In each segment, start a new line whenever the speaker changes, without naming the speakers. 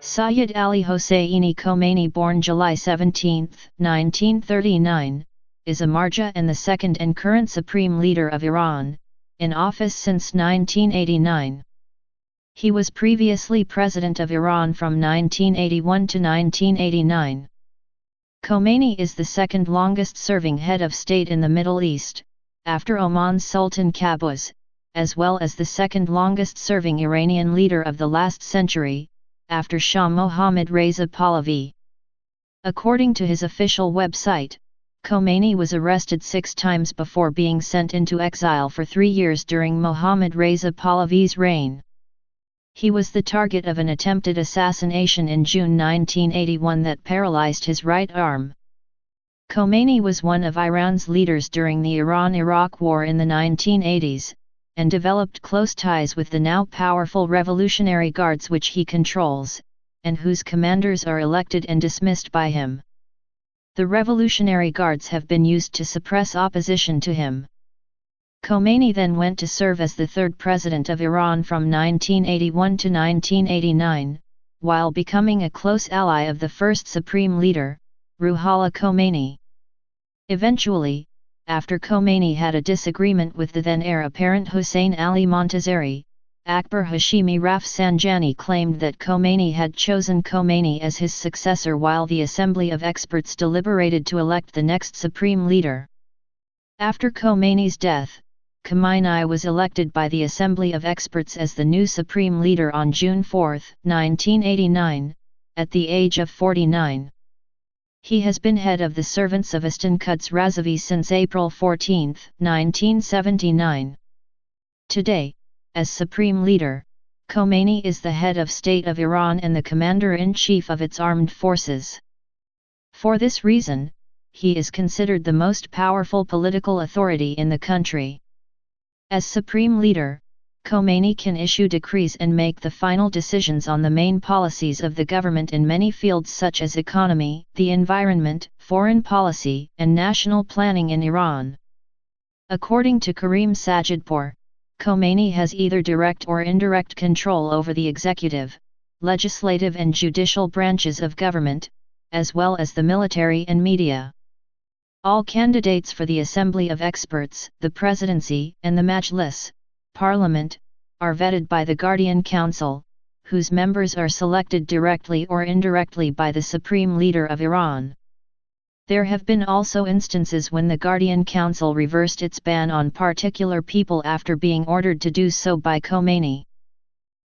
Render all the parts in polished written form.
Sayyid Ali Hosseini Khamenei, born July 17, 1939, is a marja and the second and current supreme leader of Iran, in office since 1989. He was previously president of Iran from 1981 to 1989. Khamenei is the second longest-serving head of state in the Middle East, after Oman's Sultan Qaboos, as well as the second longest-serving Iranian leader of the last century, after Shah Mohammed Reza Pahlavi. According to his official website, Khamenei was arrested 6 times before being sent into exile for 3 years during Mohammed Reza Pahlavi's reign. He was the target of an attempted assassination in June 1981 that paralyzed his right arm. Khamenei was one of Iran's leaders during the Iran-Iraq War in the 1980s, and developed close ties with the now powerful Revolutionary Guards which he controls, and whose commanders are elected and dismissed by him. The Revolutionary Guards have been used to suppress opposition to him. Khamenei then went to serve as the third president of Iran from 1981 to 1989, while becoming a close ally of the first supreme leader, Ruhollah Khomeini. Eventually, after Khomeini had a disagreement with the then heir apparent Hossein Ali Montazeri, Akbar Hashemi Rafsanjani claimed that Khomeini had chosen Khomeini as his successor while the Assembly of Experts deliberated to elect the next supreme leader. After Khomeini's death, Khamenei was elected by the Assembly of Experts as the new supreme leader on June 4, 1989, at the age of 49. He has been head of the servants of Istan Quds Razavi since April 14, 1979. Today, as supreme leader, Khomeini is the head of state of Iran and the commander-in-chief of its armed forces. For this reason, he is considered the most powerful political authority in the country. As supreme leader, Khomeini can issue decrees and make the final decisions on the main policies of the government in many fields such as economy, the environment, foreign policy, and national planning in Iran. According to Karim Sajidpour, Khomeini has either direct or indirect control over the executive, legislative and judicial branches of government, as well as the military and media. All candidates for the Assembly of Experts, the Presidency, and the Majlis, Parliament, are vetted by the Guardian Council, whose members are selected directly or indirectly by the Supreme Leader of Iran. There have been also instances when the Guardian Council reversed its ban on particular people after being ordered to do so by Khomeini.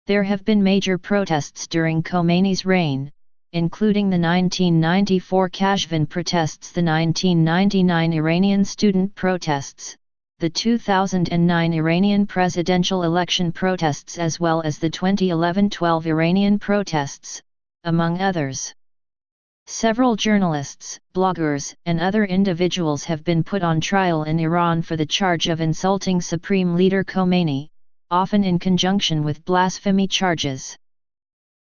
There have been major protests during Khomeini's reign, including the 1994 Kashvan protests, the 1999 Iranian student protests, the 2009 Iranian presidential election protests, as well as the 2011-12 Iranian protests, among others. Several journalists, bloggers, and other individuals have been put on trial in Iran for the charge of insulting Supreme Leader Khomeini, often in conjunction with blasphemy charges.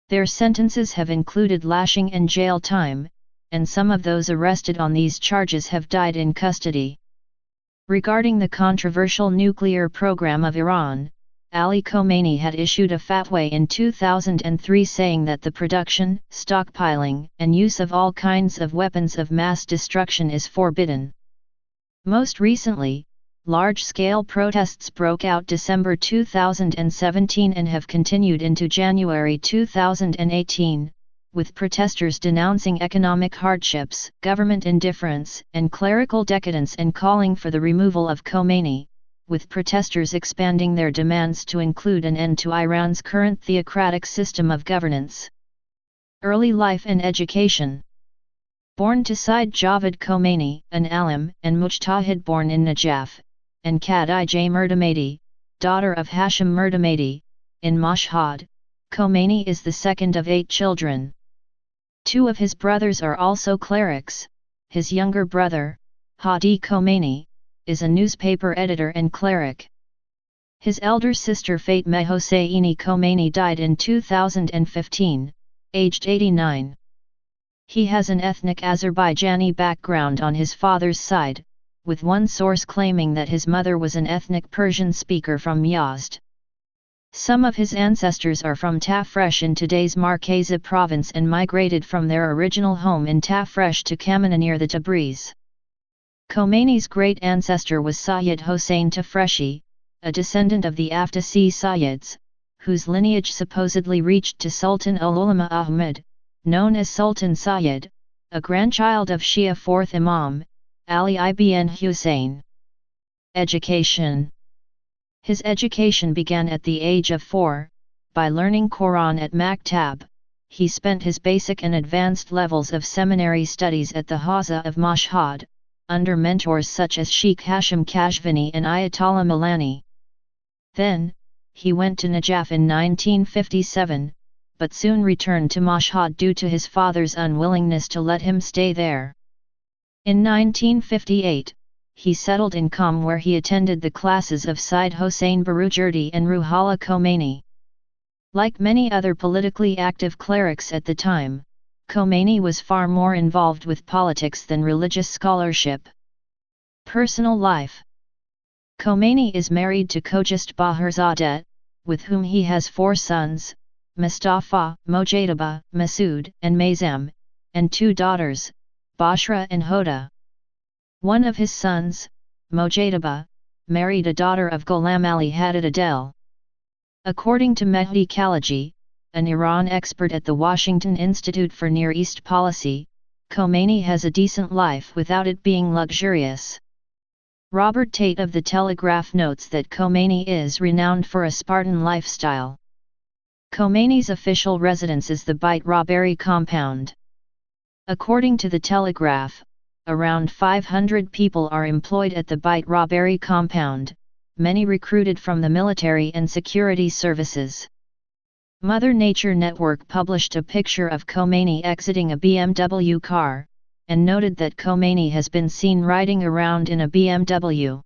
Their sentences have included lashing and jail time, and some of those arrested on these charges have died in custody. Regarding the controversial nuclear program of Iran, Ali Khamenei had issued a fatwa in 2003 saying that the production, stockpiling, and use of all kinds of weapons of mass destruction is forbidden. Most recently, large-scale protests broke out December 2017 and have continued into January 2018, with protesters denouncing economic hardships, government indifference, and clerical decadence and calling for the removal of Khomeini, with protesters expanding their demands to include an end to Iran's current theocratic system of governance. Early life and education. Born to Sayyid Javad Khomeini, an alim and mujtahid born in Najaf, and Khadijah Murtamadi, daughter of Hashim Murtamadi, in Mashhad, Khomeini is the second of 8 children. 2 of his brothers are also clerics. His younger brother, Hadi Khomeini, is a newspaper editor and cleric. His elder sister Fatma Hosseini Khamenei died in 2015, aged 89. He has an ethnic Azerbaijani background on his father's side, with one source claiming that his mother was an ethnic Persian speaker from Yazd. Some of his ancestors are from Tafresh in today's Markazi province and migrated from their original home in Tafresh to Khamenei near the Tabriz. Khomeini's great ancestor was Sayyid Hosseini Tafreshi, a descendant of the Aftasi Sayyids, whose lineage supposedly reached to Sultan al-Ulama Ahmad, known as Sultan Sayyid, a grandchild of Shia fourth Imam, Ali ibn Hussein. Education. His education began at the age of 4, by learning Quran at Maktab. He spent his basic and advanced levels of seminary studies at the Hawza of Mashhad, under mentors such as Sheikh Hashim Kashvini and Ayatollah Milani. Then, he went to Najaf in 1957, but soon returned to Mashhad due to his father's unwillingness to let him stay there. In 1958, he settled in Qom where he attended the classes of Sayyid Hossein Barujerdi and Ruhollah Khomeini. Like many other politically active clerics at the time, Khomeini was far more involved with politics than religious scholarship. Personal life. Khomeini is married to Khojist Baharzadeh, with whom he has 4 sons, Mustafa, Mojtaba, Masood, and Maizam, and 2 daughters, Bashra and Hoda. One of his sons, Mojtaba, married a daughter of Ghulam Ali Haddad Adel. According to Mehdi Khalaji, an Iran expert at the Washington Institute for Near East Policy, Khomeini has a decent life without it being luxurious. Robert Tate of The Telegraph notes that Khomeini is renowned for a Spartan lifestyle. Khomeini's official residence is the Beit Rabari compound. According to The Telegraph, around 500 people are employed at the Beit Rabari compound, many recruited from the military and security services. Mother Nature Network published a picture of Khomeini exiting a BMW car, and noted that Khomeini has been seen riding around in a BMW.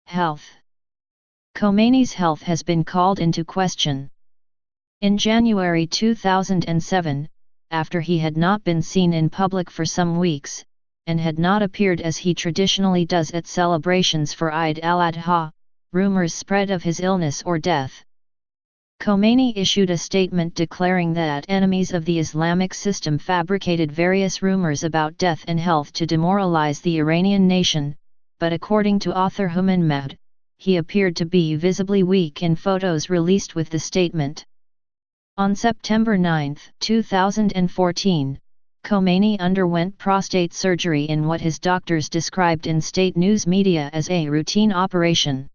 Health. Khomeini's health has been called into question. In January 2007, after he had not been seen in public for some weeks, and had not appeared as he traditionally does at celebrations for Eid al-Adha, rumors spread of his illness or death. Khomeini issued a statement declaring that enemies of the Islamic system fabricated various rumors about death and health to demoralize the Iranian nation, but according to author Human Mehd, he appeared to be visibly weak in photos released with the statement. On September 9, 2014, Khomeini underwent prostate surgery in what his doctors described in state news media as a routine operation.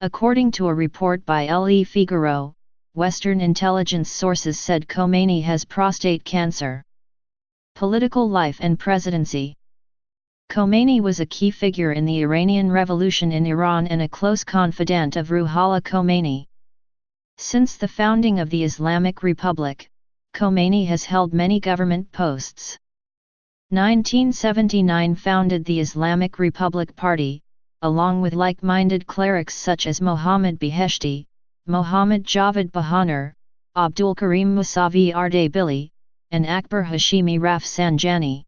According to a report by Le Figaro, Western intelligence sources said Khomeini has prostate cancer. Political life and presidency. Khomeini was a key figure in the Iranian Revolution in Iran and a close confidant of Ruhollah Khomeini. Since the founding of the Islamic Republic, Khomeini has held many government posts. 1979 founded the Islamic Republic Party, along with like-minded clerics such as Mohammad Beheshti, Mohammad Javad Bahanar, Abdul Karim Musavi Ardebili, and Akbar Hashimi Rafsanjani.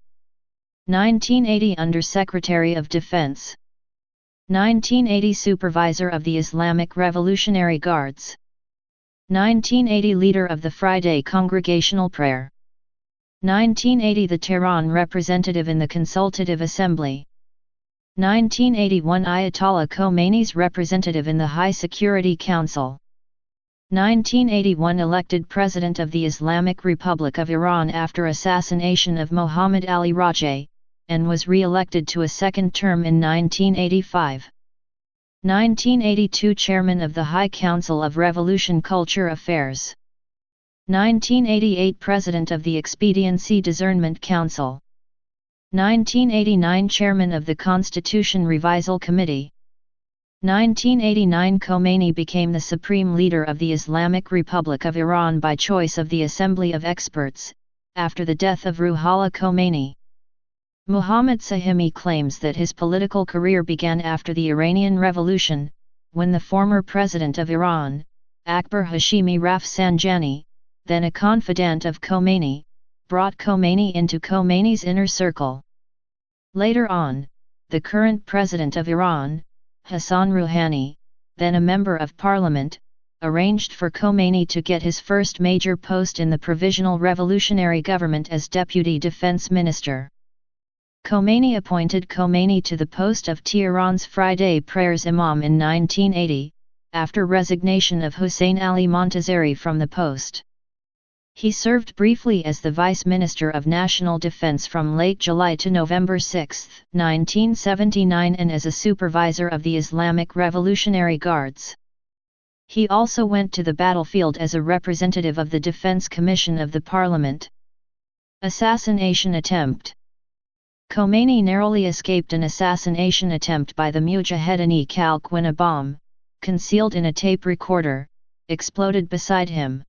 1980 Under-Secretary of Defense. 1980 Supervisor of the Islamic Revolutionary Guards. 1980 Leader of the Friday Congregational Prayer. 1980 The Tehran Representative in the Consultative Assembly. 1981 Ayatollah Khomeini's representative in the High Security Council. 1981 Elected President of the Islamic Republic of Iran after assassination of Mohammad Ali Rajeh, and was re-elected to a second term in 1985. 1982 Chairman of the High Council of Revolution Culture Affairs. 1988 President of the Expediency Discernment Council. 1989 Chairman of the Constitution Revisal Committee. 1989 Khomeini became the Supreme Leader of the Islamic Republic of Iran by choice of the Assembly of Experts, after the death of Ruhollah Khomeini. Muhammad Sahimi claims that his political career began after the Iranian Revolution, when the former President of Iran, Akbar Hashimi Rafsanjani, then a confidant of Khomeini, brought Khomeini into Khomeini's inner circle. Later on, the current President of Iran, Hassan Rouhani, then a member of parliament, arranged for Khomeini to get his first major post in the Provisional Revolutionary Government as Deputy Defense Minister. Khomeini appointed Khomeini to the post of Tehran's Friday prayers Imam in 1980, after resignation of Hossein Ali Montazeri from the post. He served briefly as the Vice Minister of National Defense from late July to November 6, 1979 and as a supervisor of the Islamic Revolutionary Guards. He also went to the battlefield as a representative of the Defense Commission of the Parliament. Assassination attempt. Khomeini narrowly escaped an assassination attempt by the Mujahedin Khalq when a bomb, concealed in a tape recorder, exploded beside him.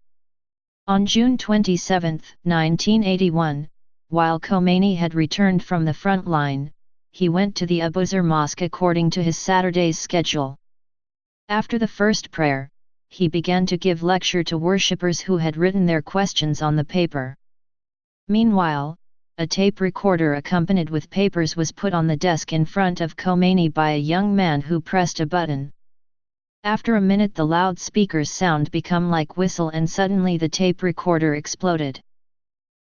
On June 27, 1981, while Khomeini had returned from the front line, he went to the Abuzar Mosque according to his Saturday's schedule. After the first prayer, he began to give lecture to worshippers who had written their questions on the paper. Meanwhile, a tape recorder accompanied with papers was put on the desk in front of Khomeini by a young man who pressed a button. After a minute the loudspeaker's sound became like whistle and suddenly the tape recorder exploded.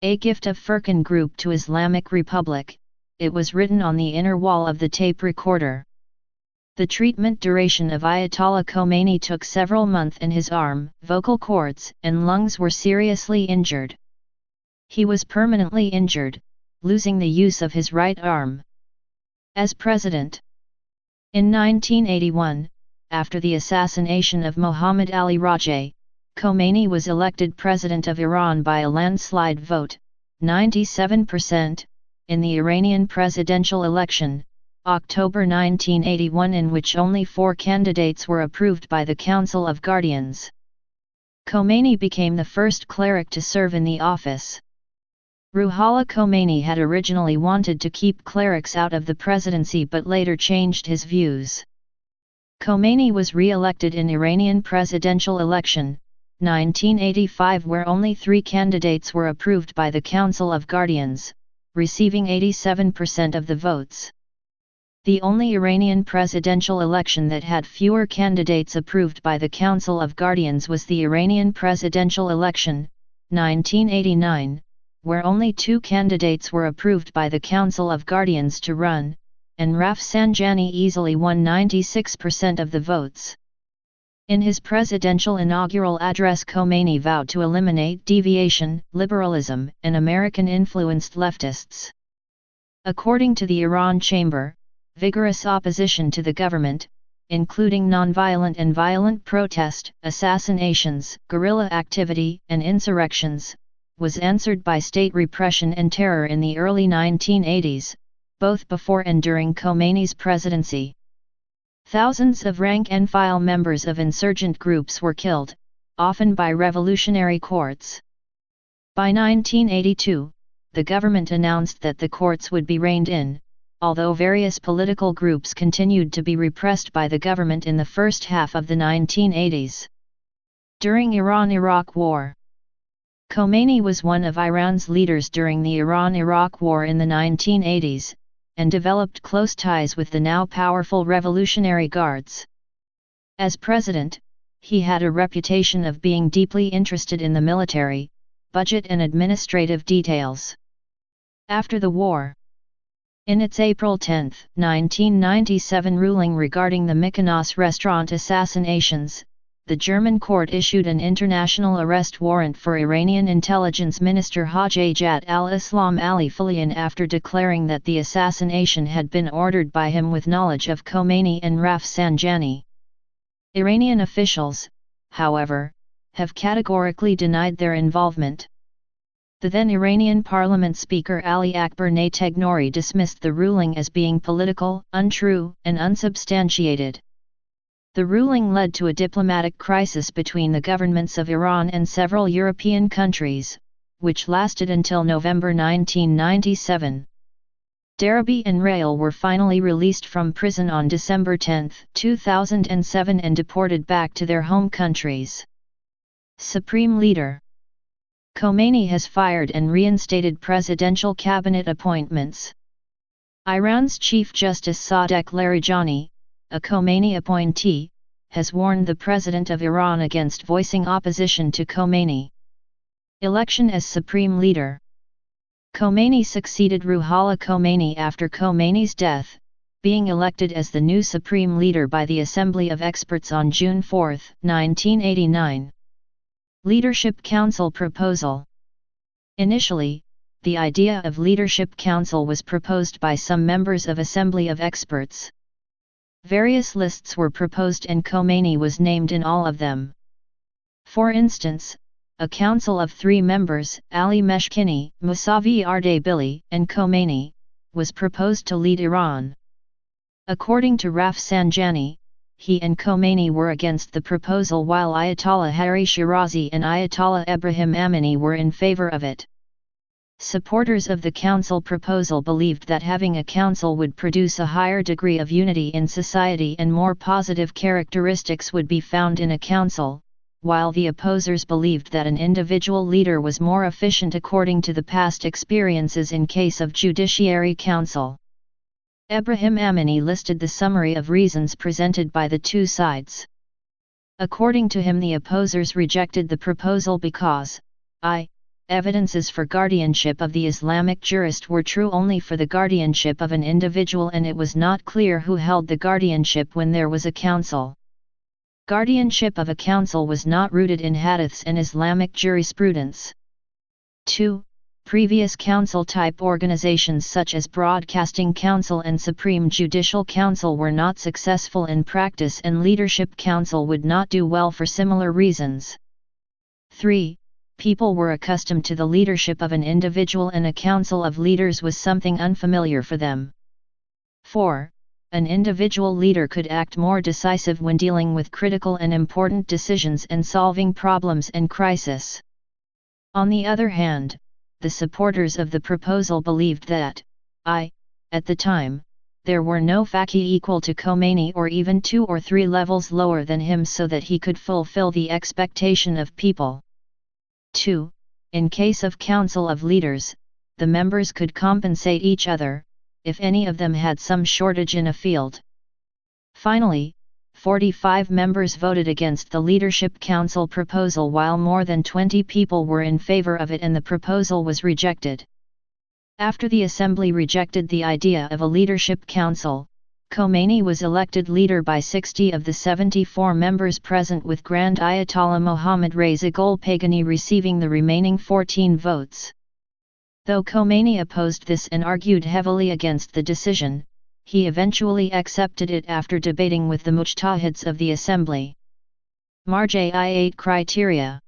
A gift of Furqan Group to Islamic Republic, it was written on the inner wall of the tape recorder. The treatment duration of Ayatollah Khomeini took several months and his arm, vocal cords, and lungs were seriously injured. He was permanently injured, losing the use of his right arm. As president. In 1981, after the assassination of Mohammad Ali Rajah, Khomeini was elected president of Iran by a landslide vote, 97%, in the Iranian presidential election, October 1981, in which only 4 candidates were approved by the Council of Guardians. Khomeini became the first cleric to serve in the office. Ruhollah Khomeini had originally wanted to keep clerics out of the presidency but later changed his views. Khomeini was re-elected in Iranian presidential election, 1985, where only 3 candidates were approved by the Council of Guardians, receiving 87% of the votes. The only Iranian presidential election that had fewer candidates approved by the Council of Guardians was the Iranian presidential election, 1989, where only 2 candidates were approved by the Council of Guardians to run, and Rafsanjani easily won 96% of the votes. In his presidential inaugural address, Khomeini vowed to eliminate deviation, liberalism, and American-influenced leftists. According to the Iran Chamber, vigorous opposition to the government, including nonviolent and violent protest, assassinations, guerrilla activity, and insurrections, was answered by state repression and terror in the early 1980s, both before and during Khomeini's presidency. Thousands of rank-and-file members of insurgent groups were killed, often by revolutionary courts. By 1982, the government announced that the courts would be reined in, although various political groups continued to be repressed by the government in the first half of the 1980s. During Iran-Iraq War, Khomeini was one of Iran's leaders during the Iran-Iraq War in the 1980s, and developed close ties with the now powerful Revolutionary Guards. As president, he had a reputation of being deeply interested in the military, budget and administrative details. After the war, in its April 10, 1997 ruling regarding the Mykonos restaurant assassinations, the German court issued an international arrest warrant for Iranian intelligence minister Hojjat al-Islam Ali Falian after declaring that the assassination had been ordered by him with knowledge of Khomeini and Rafsanjani. Iranian officials, however, have categorically denied their involvement. The then Iranian parliament speaker Ali Akbar Natagnori dismissed the ruling as being political, untrue, and unsubstantiated. The ruling led to a diplomatic crisis between the governments of Iran and several European countries, which lasted until November 1997. Darabi and Rail were finally released from prison on December 10, 2007 and deported back to their home countries. Supreme Leader Khomeini has fired and reinstated presidential cabinet appointments. Iran's Chief Justice Sadek Larijani, a Khomeini appointee, has warned the President of Iran against voicing opposition to Khomeini. Election as Supreme Leader. Khomeini succeeded Ruhollah Khomeini after Khomeini's death, being elected as the new Supreme Leader by the Assembly of Experts on June 4, 1989. Leadership Council Proposal. Initially, the idea of Leadership Council was proposed by some members of Assembly of Experts. Various lists were proposed and Khomeini was named in all of them. For instance, a council of 3 members, Ali Meshkini, Mousavi Ardebili, and Khomeini, was proposed to lead Iran. According to Rafsanjani, he and Khomeini were against the proposal while Ayatollah Hari Shirazi and Ayatollah Ibrahim Amini were in favor of it. Supporters of the council proposal believed that having a council would produce a higher degree of unity in society and more positive characteristics would be found in a council, while the opposers believed that an individual leader was more efficient according to the past experiences in case of judiciary council. Ibrahim Amini listed the summary of reasons presented by the two sides. According to him, the opposers rejected the proposal because evidences for guardianship of the Islamic jurist were true only for the guardianship of an individual and it was not clear who held the guardianship when there was a council. Guardianship of a council was not rooted in hadiths and Islamic jurisprudence. 2. Previous council-type organizations such as Broadcasting Council and Supreme Judicial Council were not successful in practice and Leadership Council would not do well for similar reasons. 3. People were accustomed to the leadership of an individual and a council of leaders was something unfamiliar for them. 4. An individual leader could act more decisive when dealing with critical and important decisions and solving problems and crises. On the other hand, the supporters of the proposal believed that, at the time, there were no faqih equal to Khomeini or even 2 or 3 levels lower than him so that he could fulfill the expectation of people. 2. In case of council of leaders, the members could compensate each other, if any of them had some shortage in a field. Finally, 45 members voted against the Leadership Council proposal while more than 20 people were in favor of it and the proposal was rejected. After the Assembly rejected the idea of a Leadership Council, Khomeini was elected leader by 60 of the 74 members present with Grand Ayatollah Mohammad Reza Pahlavi receiving the remaining 14 votes. Though Khomeini opposed this and argued heavily against the decision, he eventually accepted it after debating with the mujtahids of the Assembly. Marja 8 criteria.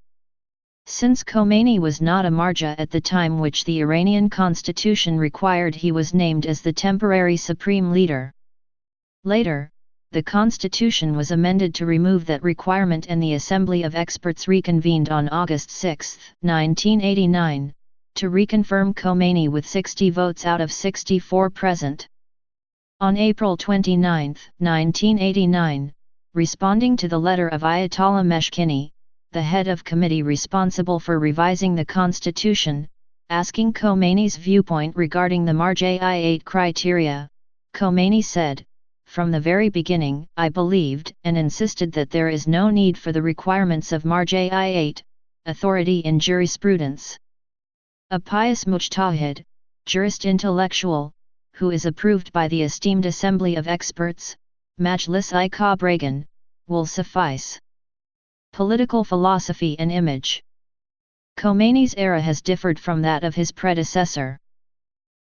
Since Khomeini was not a marja at the time which the Iranian constitution required, he was named as the temporary supreme leader. Later, the constitution was amended to remove that requirement and the Assembly of Experts reconvened on August 6, 1989, to reconfirm Khomeini with 60 votes out of 64 present. On April 29, 1989, responding to the letter of Ayatollah Meshkini, the head of committee responsible for revising the constitution, asking Khomeini's viewpoint regarding the Marja 8 criteria, Khomeini said, "From the very beginning, I believed and insisted that there is no need for the requirements of Marja 8, authority in jurisprudence. A pious mujtahid, jurist intellectual, who is approved by the esteemed Assembly of Experts, Majlis-i Kabragan, will suffice." Political philosophy and image. Khomeini's era has differed from that of his predecessor.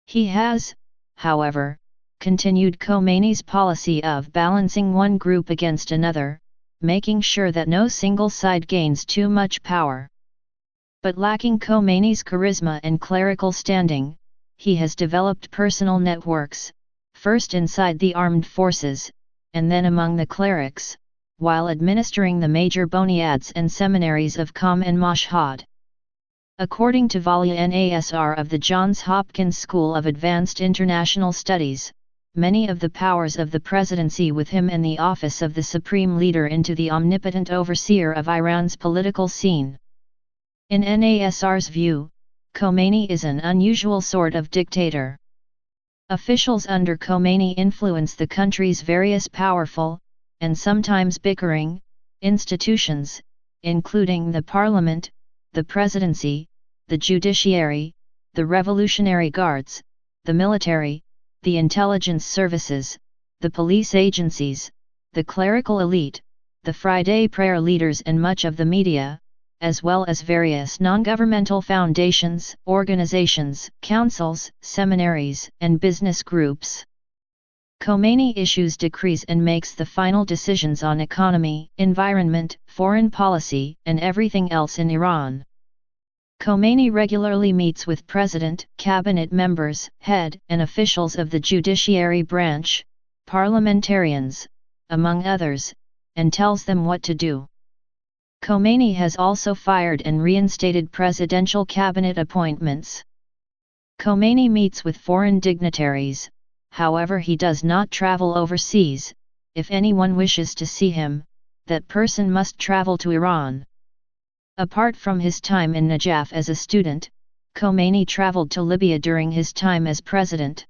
He has, however, continued Khomeini's policy of balancing one group against another, making sure that no single side gains too much power. But lacking Khomeini's charisma and clerical standing, he has developed personal networks, first inside the armed forces, and then among the clerics, while administering the major boniads and seminaries of Qom and Mashhad. According to Valia Nasr of the Johns Hopkins School of Advanced International Studies, many of the powers of the presidency with him and the office of the supreme leader into the omnipotent overseer of Iran's political scene. In Nasr's view, Khomeini is an unusual sort of dictator. Officials under Khomeini influence the country's various powerful, and sometimes bickering, institutions, including the parliament, the presidency, the judiciary, the Revolutionary Guards, the military, the intelligence services, the police agencies, the clerical elite, the Friday prayer leaders and much of the media, as well as various non-governmental foundations, organizations, councils, seminaries, and business groups. Khomeini issues decrees and makes the final decisions on economy, environment, foreign policy, and everything else in Iran. Khomeini regularly meets with president, cabinet members, head and officials of the judiciary branch, parliamentarians, among others, and tells them what to do. Khomeini has also fired and reinstated presidential cabinet appointments. Khomeini meets with foreign dignitaries, however he does not travel overseas. If anyone wishes to see him, that person must travel to Iran. Apart from his time in Najaf as a student, Khomeini traveled to Libya during his time as president.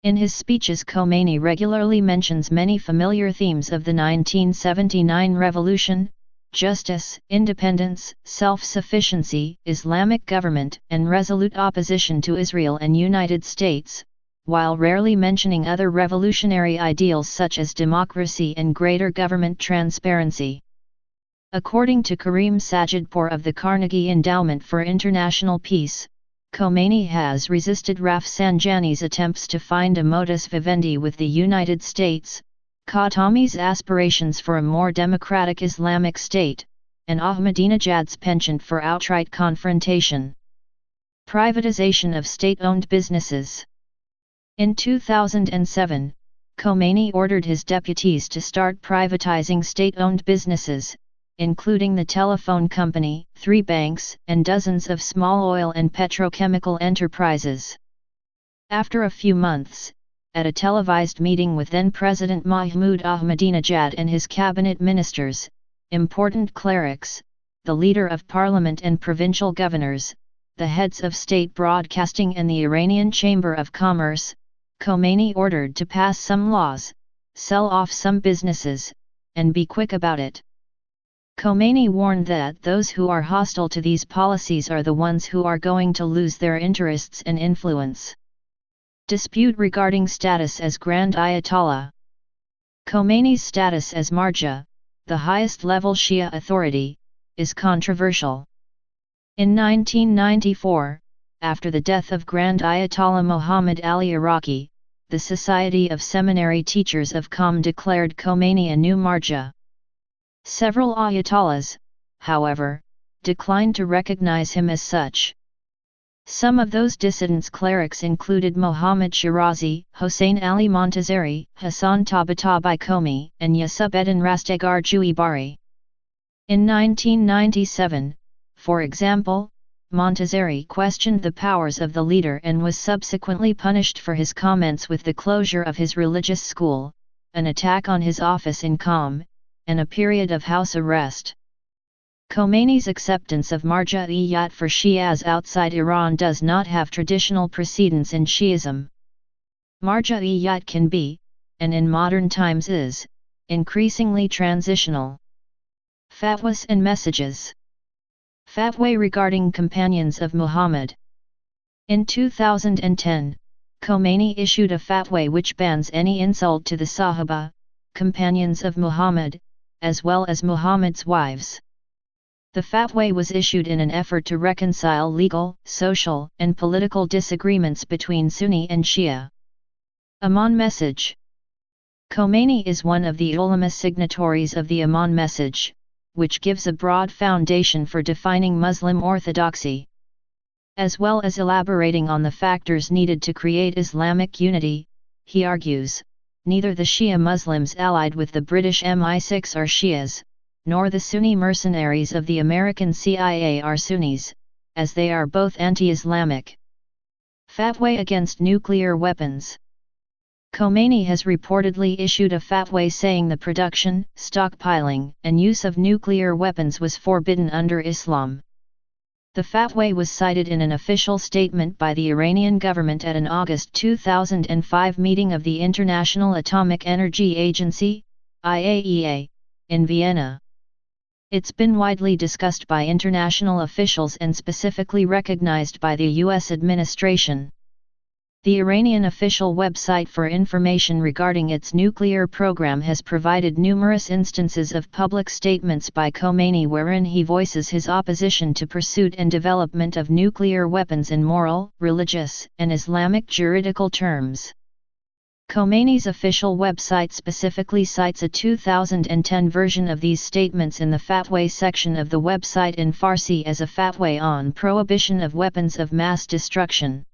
In his speeches, Khomeini regularly mentions many familiar themes of the 1979 revolution: justice, independence, self-sufficiency, Islamic government, and resolute opposition to Israel and United States, while rarely mentioning other revolutionary ideals such as democracy and greater government transparency. According to Karim Sajidpour of the Carnegie Endowment for International Peace, Khomeini has resisted Rafsanjani's attempts to find a modus vivendi with the United States, Khatami's aspirations for a more democratic Islamic state, and Ahmadinejad's penchant for outright confrontation. Privatization of state-owned businesses. In 2007, Khomeini ordered his deputies to start privatizing state-owned businesses, including the telephone company, 3 banks, and dozens of small oil and petrochemical enterprises. After a few months, at a televised meeting with then-President Mahmoud Ahmadinejad and his cabinet ministers, important clerics, the leader of parliament and provincial governors, the heads of state broadcasting and the Iranian Chamber of Commerce, Khomeini ordered to pass some laws, sell off some businesses, and be quick about it. Khomeini warned that those who are hostile to these policies are the ones who are going to lose their interests and influence. Dispute regarding status as Grand Ayatollah. Khomeini's status as marja, the highest level Shia authority, is controversial. In 1994, after the death of Grand Ayatollah Muhammad Ali Iraqi, the Society of Seminary Teachers of Qom declared Khomeini a new marja. Several ayatollahs, however, declined to recognize him as such. Some of those dissident clerics included Mohammad Shirazi, Hossein Ali Montazeri, Hassan Tabatabai Khomi, and Yasubuddin Rastegarjui Bari. In 1997, for example, Montazeri questioned the powers of the leader and was subsequently punished for his comments with the closure of his religious school, an attack on his office in Qom, and a period of house arrest. Khomeini's acceptance of marja-iyat for Shias outside Iran does not have traditional precedence in Shiism. Marja-iyat can be, and in modern times is, increasingly transitional. Fatwas and messages. Fatwa regarding companions of Muhammad. In 2010, Khomeini issued a fatwa which bans any insult to the Sahaba, companions of Muhammad, as well as Muhammad's wives. The fatwa was issued in an effort to reconcile legal, social, and political disagreements between Sunni and Shia. Aman Message. Khomeini is one of the ulama signatories of the Aman Message, which gives a broad foundation for defining Muslim orthodoxy. As well as elaborating on the factors needed to create Islamic unity, he argues, neither the Shia Muslims allied with the British MI6 are Shias, nor the Sunni mercenaries of the American CIA are Sunnis, as they are both anti-Islamic. Fatwa against nuclear weapons. Khomeini has reportedly issued a fatwa saying the production, stockpiling, and use of nuclear weapons was forbidden under Islam. The fatwa was cited in an official statement by the Iranian government at an August 2005 meeting of the International Atomic Energy Agency, IAEA, in Vienna. It's been widely discussed by international officials and specifically recognized by the U.S. administration. The Iranian official website for information regarding its nuclear program has provided numerous instances of public statements by Khomeini wherein he voices his opposition to pursuit and development of nuclear weapons in moral, religious, and Islamic juridical terms. Khomeini's official website specifically cites a 2010 version of these statements in the fatwa section of the website in Farsi as a fatwa on prohibition of weapons of mass destruction.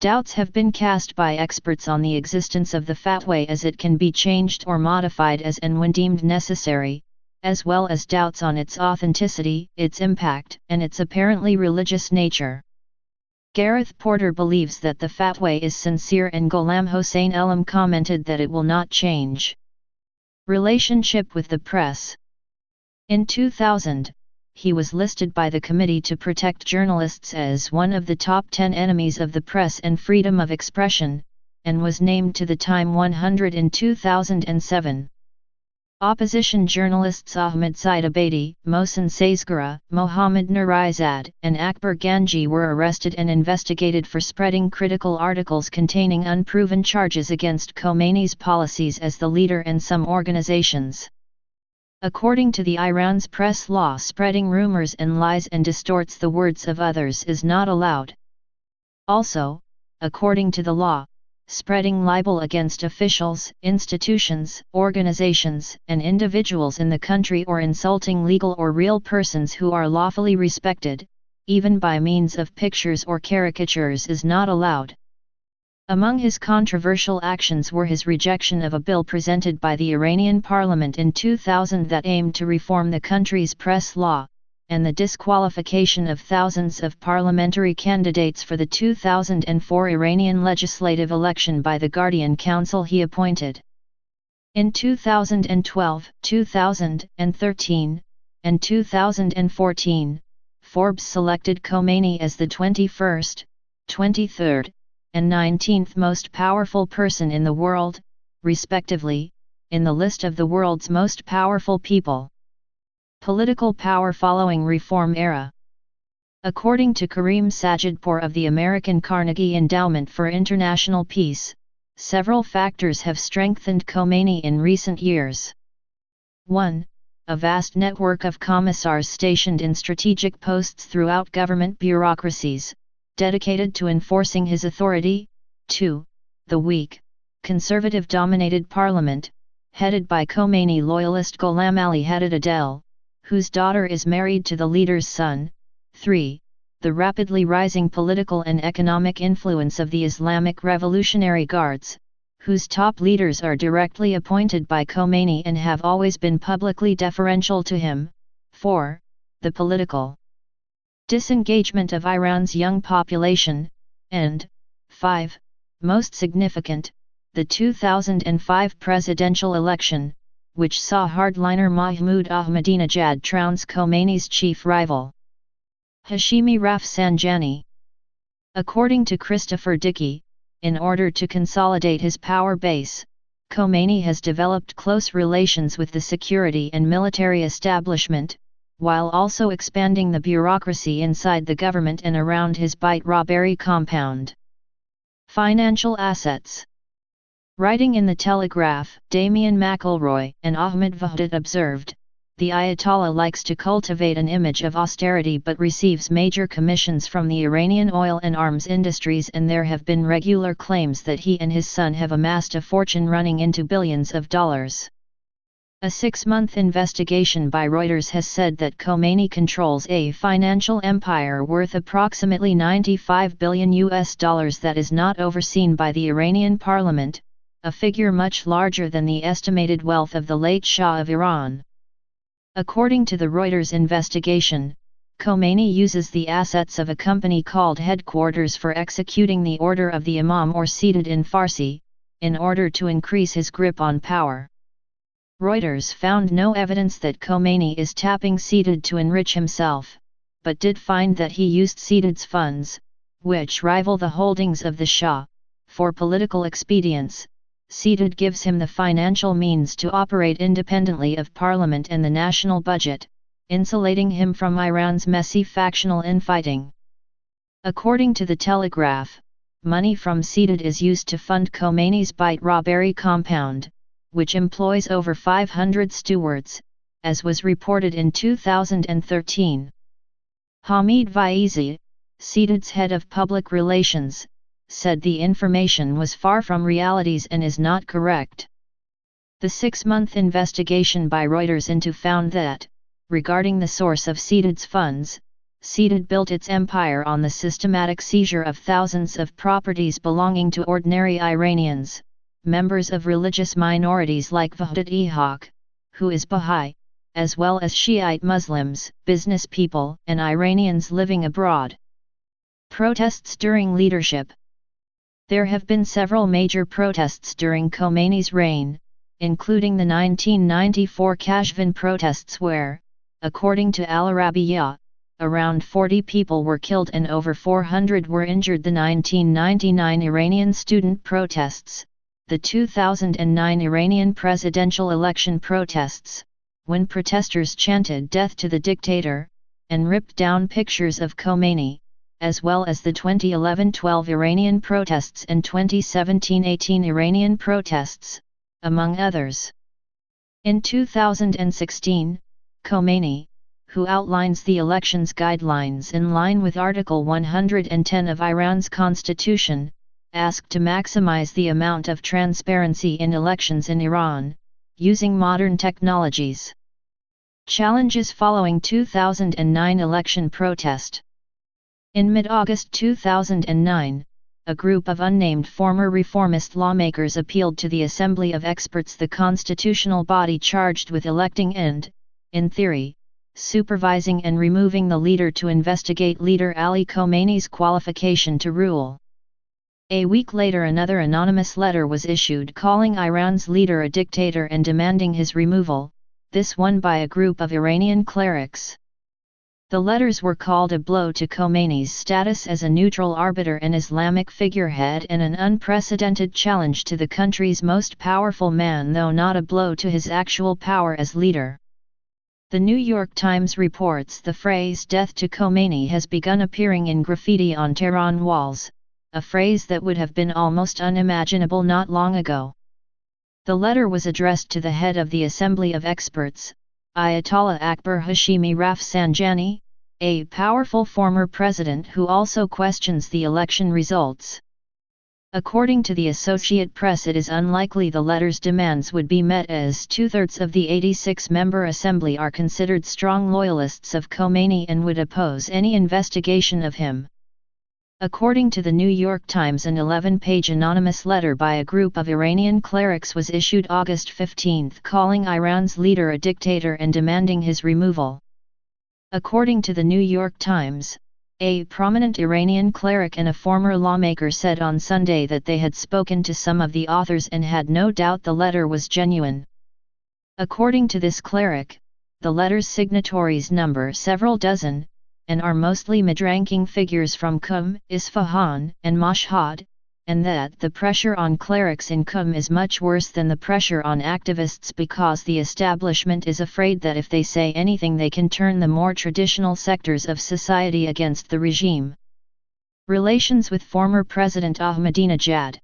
Doubts have been cast by experts on the existence of the fatwa as it can be changed or modified as and when deemed necessary, as well as doubts on its authenticity, its impact, and its apparently religious nature. Gareth Porter believes that the fatwa is sincere and Ghulam Hossein Elam commented that it will not change. Relationship with the press. In 2000, he was listed by the Committee to Protect Journalists as one of the top 10 enemies of the press and freedom of expression, and was named to the Time 100 in 2007. Opposition journalists Ahmed Said Abadi, Mohsen Saizgara, Mohammad Nourizad, and Akbar Ganji were arrested and investigated for spreading critical articles containing unproven charges against Khomeini's policies as the leader and some organizations. According to the Iran's press law, spreading rumors and lies and distorts the words of others is not allowed. Also, according to the law, spreading libel against officials, institutions, organizations, and individuals in the country or insulting legal or real persons who are lawfully respected, even by means of pictures or caricatures, is not allowed. Among his controversial actions were his rejection of a bill presented by the Iranian parliament in 2000 that aimed to reform the country's press law, and the disqualification of thousands of parliamentary candidates for the 2004 Iranian legislative election by the Guardian Council he appointed. In 2012, 2013, and 2014, Forbes selected Khomeini as the 21st, 23rd, and 19th most powerful person in the world, respectively, in the list of the world's most powerful people. Political power following Reform era. According to Karim Sajidpour of the American Carnegie Endowment for International Peace, several factors have strengthened Khomeini in recent years. 1. A vast network of commissars stationed in strategic posts throughout government bureaucracies, dedicated to enforcing his authority. 2. The weak, conservative-dominated parliament, headed by Khomeini loyalist Ghulam Ali Adel, whose daughter is married to the leader's son. 3. The rapidly rising political and economic influence of the Islamic Revolutionary Guards, whose top leaders are directly appointed by Khomeini and have always been publicly deferential to him. 4. The political disengagement of Iran's young population, and 5. Most significant, the 2005 presidential election, which saw hardliner Mahmoud Ahmadinejad trounce Khomeini's chief rival, Hashemi Rafsanjani. According to Christopher Dickey, in order to consolidate his power base, Khomeini has developed close relations with the security and military establishment, while also expanding the bureaucracy inside the government and around his Beit Rabari compound. Financial assets. Writing in The Telegraph, Damien McElroy and Ahmed Vahdat observed, the Ayatollah likes to cultivate an image of austerity but receives major commissions from the Iranian oil and arms industries, and there have been regular claims that he and his son have amassed a fortune running into billions of dollars. A 6-month investigation by Reuters has said that Khomeini controls a financial empire worth approximately $95 billion that is not overseen by the Iranian parliament, a figure much larger than the estimated wealth of the late Shah of Iran. According to the Reuters investigation, Khomeini uses the assets of a company called Headquarters for executing the order of the Imam, or seated in Farsi, in order to increase his grip on power. Reuters found no evidence that Khomeini is tapping seated to enrich himself, but did find that he used seated's funds, which rival the holdings of the Shah, for political expedience, seated gives him the financial means to operate independently of parliament and the national budget, insulating him from Iran's messy factional infighting. According to the Telegraph, money from seated is used to fund Khomeini's bite robbery compound, which employs over 500 stewards, as was reported in 2013. Hamid Vaizi, seated's head of public relations, said the information was far from realities and is not correct. The 6-month investigation by Reuters into found that, regarding the source of seated's funds, seated built its empire on the systematic seizure of thousands of properties belonging to ordinary Iranians, members of religious minorities like Vahdat-e-Haq, who is Baha'i, as well as Shiite Muslims, business people, and Iranians living abroad. Protests during leadership. There have been several major protests during Khomeini's reign, including the 1994 Kashvan protests where, according to Al Arabiya, around 40 people were killed and over 400 were injured. The 1999 Iranian student protests, the 2009 Iranian presidential election protests, when protesters chanted "Death to the dictator," and ripped down pictures of Khomeini, as well as the 2011-12 Iranian protests and 2017-18 Iranian protests, among others. In 2016, Khomeini, who outlines the elections guidelines in line with Article 110 of Iran's constitution, asked to maximize the amount of transparency in elections in Iran, using modern technologies. Challenges following 2009 election protest. In mid-August 2009, a group of unnamed former reformist lawmakers appealed to the Assembly of Experts, the constitutional body charged with electing and, in theory, supervising and removing the leader, to investigate leader Ali Khamenei's qualification to rule. A week later, another anonymous letter was issued calling Iran's leader a dictator and demanding his removal, this one by a group of Iranian clerics. The letters were called a blow to Khomeini's status as a neutral arbiter and Islamic figurehead and an unprecedented challenge to the country's most powerful man, though not a blow to his actual power as leader. The New York Times reports the phrase "death to Khomeini" has begun appearing in graffiti on Tehran walls, a phrase that would have been almost unimaginable not long ago. The letter was addressed to the head of the Assembly of Experts, Ayatollah Akbar Hashemi Rafsanjani, a powerful former president who also questions the election results. According to the Associated Press, it is unlikely the letter's demands would be met, as 2/3 of the 86-member assembly are considered strong loyalists of Khomeini and would oppose any investigation of him. According to the New York Times, an 11-page anonymous letter by a group of Iranian clerics was issued August 15 calling Iran's leader a dictator and demanding his removal. According to the New York Times, a prominent Iranian cleric and a former lawmaker said on Sunday that they had spoken to some of the authors and had no doubt the letter was genuine. According to this cleric, the letter's signatories number several dozen, and are mostly mid-ranking figures from Qum, Isfahan, and Mashhad, and that the pressure on clerics in Qum is much worse than the pressure on activists because the establishment is afraid that if they say anything they can turn the more traditional sectors of society against the regime. Relations with former President Ahmadinejad.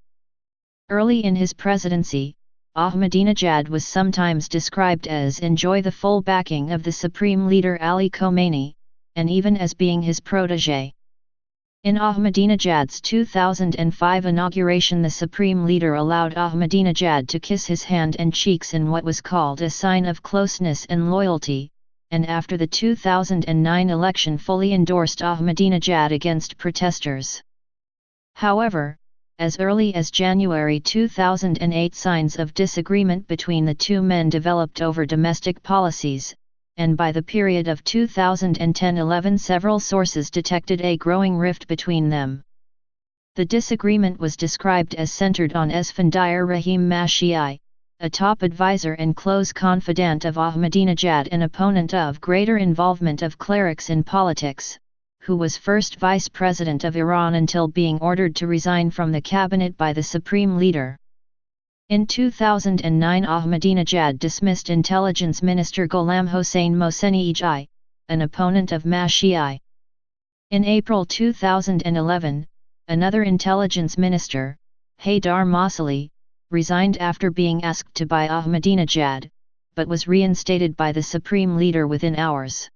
Early in his presidency, Ahmadinejad was sometimes described as enjoy the full backing of the supreme leader Ali Khamenei, and even as being his protégé. In Ahmadinejad's 2005 inauguration, the supreme leader allowed Ahmadinejad to kiss his hand and cheeks in what was called a sign of closeness and loyalty, and after the 2009 election fully endorsed Ahmadinejad against protesters. However, as early as January 2008, signs of disagreement between the two men developed over domestic policies, and by the period of 2010-11 several sources detected a growing rift between them. The disagreement was described as centered on Esfandiar Rahim Mashiai, a top advisor and close confidant of Ahmadinejad and opponent of greater involvement of clerics in politics, who was first vice president of Iran until being ordered to resign from the cabinet by the supreme leader. In 2009, Ahmadinejad dismissed Intelligence Minister Ghulam Hossein Mohseni, an opponent of Mashi'i. In April 2011, another intelligence minister, Haydar Masali, resigned after being asked to by Ahmadinejad, but was reinstated by the supreme leader within hours.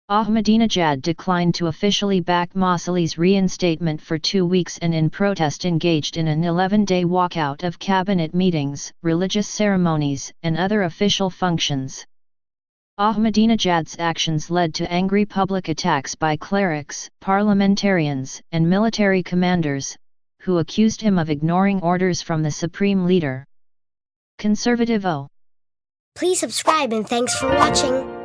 Ahmadinejad declined to officially back Masali's reinstatement for 2 weeks and in protest engaged in an 11-day walkout of cabinet meetings, religious ceremonies, and other official functions. Ahmadinejad's actions led to angry public attacks by clerics, parliamentarians, and military commanders, who accused him of ignoring orders from the supreme leader. Conservative O.
Please subscribe and thanks for watching.